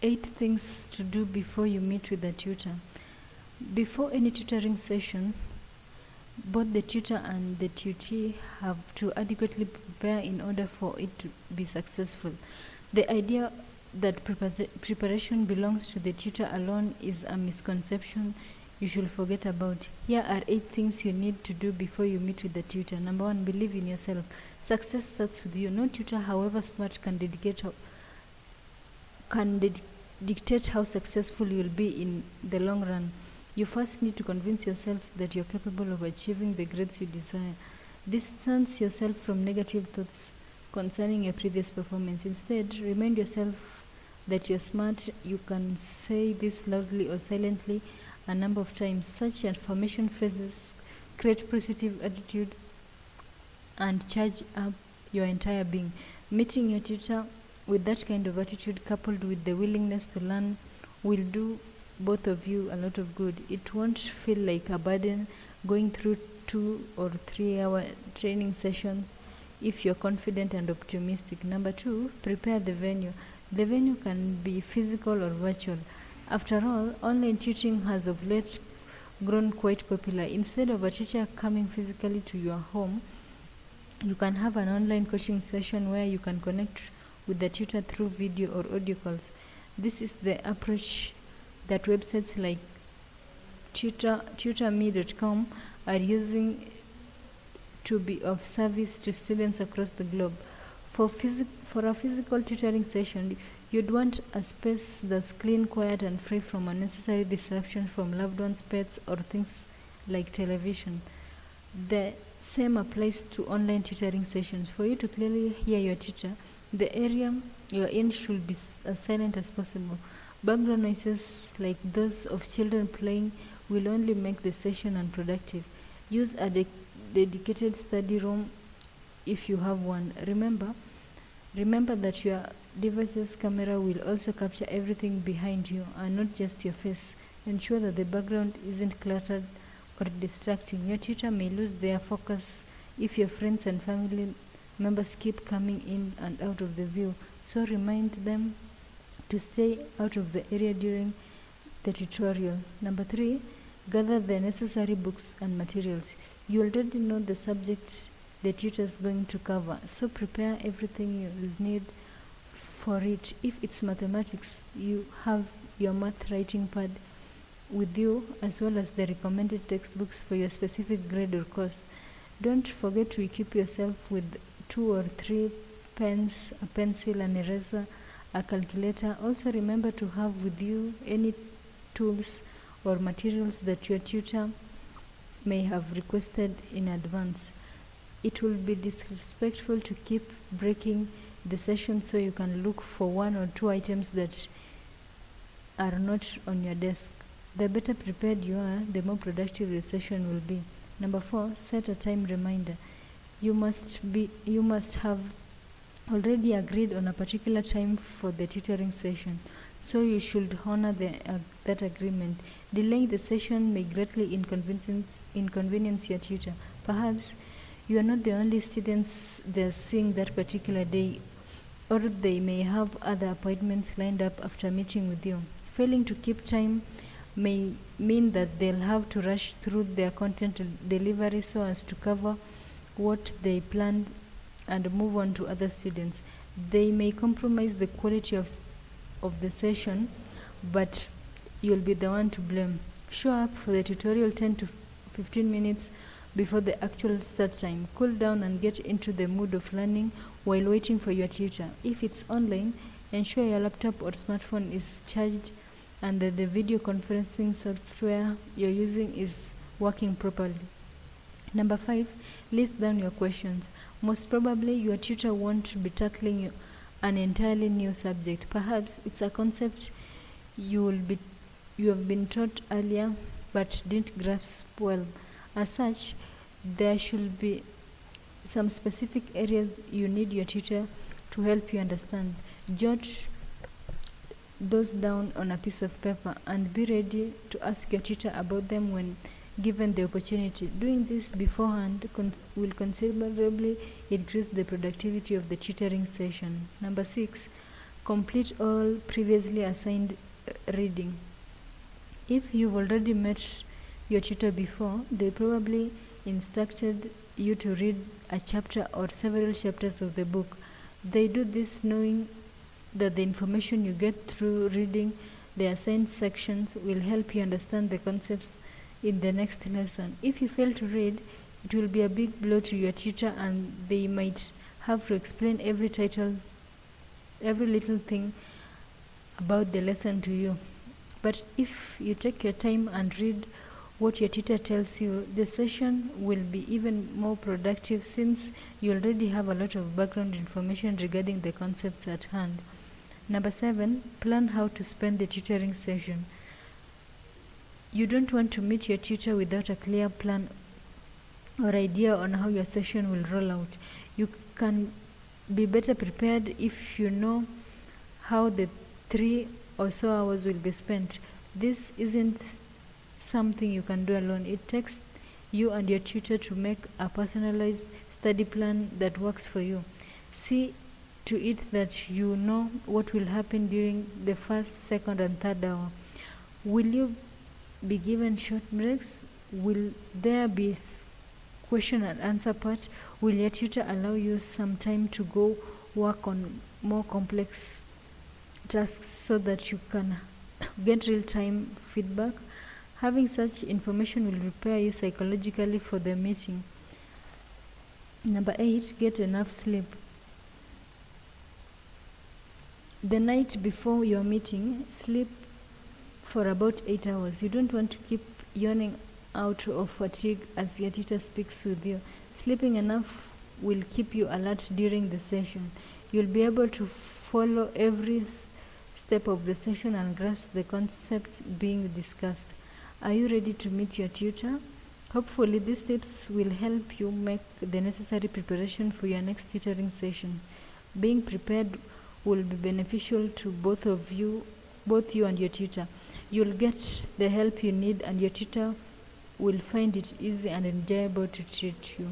8 things to do before you meet with a tutor. Before any tutoring session, both the tutor and the tutee have to adequately prepare in order for it to be successful. The idea that preparation belongs to the tutor alone is a misconception you should forget about. Here are 8 things you need to do before you meet with the tutor. Number 1, believe in yourself. Success starts with you. No tutor, however smart, can dictate how successful you'll be in the long run. You first need to convince yourself that you're capable of achieving the grades you desire. Distance yourself from negative thoughts concerning your previous performance. Instead, remind yourself that you're smart. You can say this loudly or silently a number of times. Such affirmation phrases create positive attitude and charge up your entire being. Meeting your tutor with that kind of attitude, coupled with the willingness to learn, will do both of you a lot of good. It won't feel like a burden going through 2 or 3 hour training sessions if you're confident and optimistic. Number 2, prepare the venue. The venue can be physical or virtual. After all, online tutoring has of late grown quite popular. Instead of a teacher coming physically to your home, you can have an online coaching session where you can connect with the tutor through video or audio calls. This is the approach that websites like tutorme.com are using to be of service to students across the globe. For a physical tutoring session, you'd want a space that's clean, quiet, and free from unnecessary disruption from loved ones, pets, or things like television. The same applies to online tutoring sessions. For you to clearly hear your teacher, the area you're in should be as silent as possible. Background noises like those of children playing will only make the session unproductive. Use a dedicated study room if you have one. Remember that your device's camera will also capture everything behind you and not just your face. Ensure that the background isn't cluttered or distracting. Your tutor may lose their focus if your friends and family members keep coming in and out of the view, so remind them to stay out of the area during the tutorial. Number 3, gather the necessary books and materials. You already know the subject the tutor is going to cover, so prepare everything you will need for it. If it's mathematics, you have your math writing pad with you, as well as the recommended textbooks for your specific grade or course. Don't forget to equip yourself with 2 or 3 pens, a pencil, an eraser, a calculator. Also remember to have with you any tools or materials that your tutor may have requested in advance. It will be disrespectful to keep breaking the session, so you can look for 1 or 2 items that are not on your desk. The better prepared you are, the more productive the session will be. Number 4, set a time reminder. You must have already agreed on a particular time for the tutoring session, so you should honor that agreement. Delaying the session may greatly inconvenience your tutor. Perhaps you are not the only students they're seeing that particular day, or they may have other appointments lined up after meeting with you. Failing to keep time may mean that they'll have to rush through their content delivery so as to cover what they planned and move on to other students. They may compromise the quality of the session, but you'll be the one to blame. Show up for the tutorial 10 to 15 minutes before the actual start time. Cool down and get into the mood of learning while waiting for your tutor. If it's online, ensure your laptop or smartphone is charged and that the video conferencing software you're using is working properly. Number 5, list down your questions. Most probably, your tutor won't be tackling an entirely new subject. Perhaps it's a concept you have been taught earlier but didn't grasp well. As such, there should be some specific areas you need your tutor to help you understand. Jot those down on a piece of paper and be ready to ask your tutor about them when given the opportunity. Doing this beforehand will considerably increase the productivity of the tutoring session. Number 6, Complete all previously assigned reading. If you've already met your tutor before, they probably instructed you to read a chapter or several chapters of the book. They do this knowing that the information you get through reading the assigned sections will help you understand the concepts in the next lesson. If you fail to read, it will be a big blow to your tutor, and they might have to explain every little thing about the lesson to you. But if you take your time and read what your tutor tells you, the session will be even more productive, since you already have a lot of background information regarding the concepts at hand. Number 7, plan how to spend the tutoring session. You don't want to meet your tutor without a clear plan or idea on how your session will roll out. You can be better prepared if you know how the 3 or so hours will be spent. This isn't something you can do alone. It takes you and your tutor to make a personalized study plan that works for you. See to it that you know what will happen during the first, second, and third hour. Will you be given short breaks? Will there be question and answer part? Will your tutor allow you some time to go work on more complex tasks so that you can get real-time feedback? Having such information will prepare you psychologically for the meeting. Number 8, get enough sleep. The night before your meeting, sleep for about 8 hours. You don't want to keep yawning out of fatigue as your tutor speaks with you. Sleeping enough will keep you alert during the session. You'll be able to follow every step of the session and grasp the concepts being discussed. Are you ready to meet your tutor? Hopefully, these tips will help you make the necessary preparation for your next tutoring session. Being prepared will be beneficial to both you and your tutor. You'll get the help you need, and your tutor will find it easy and enjoyable to treat you.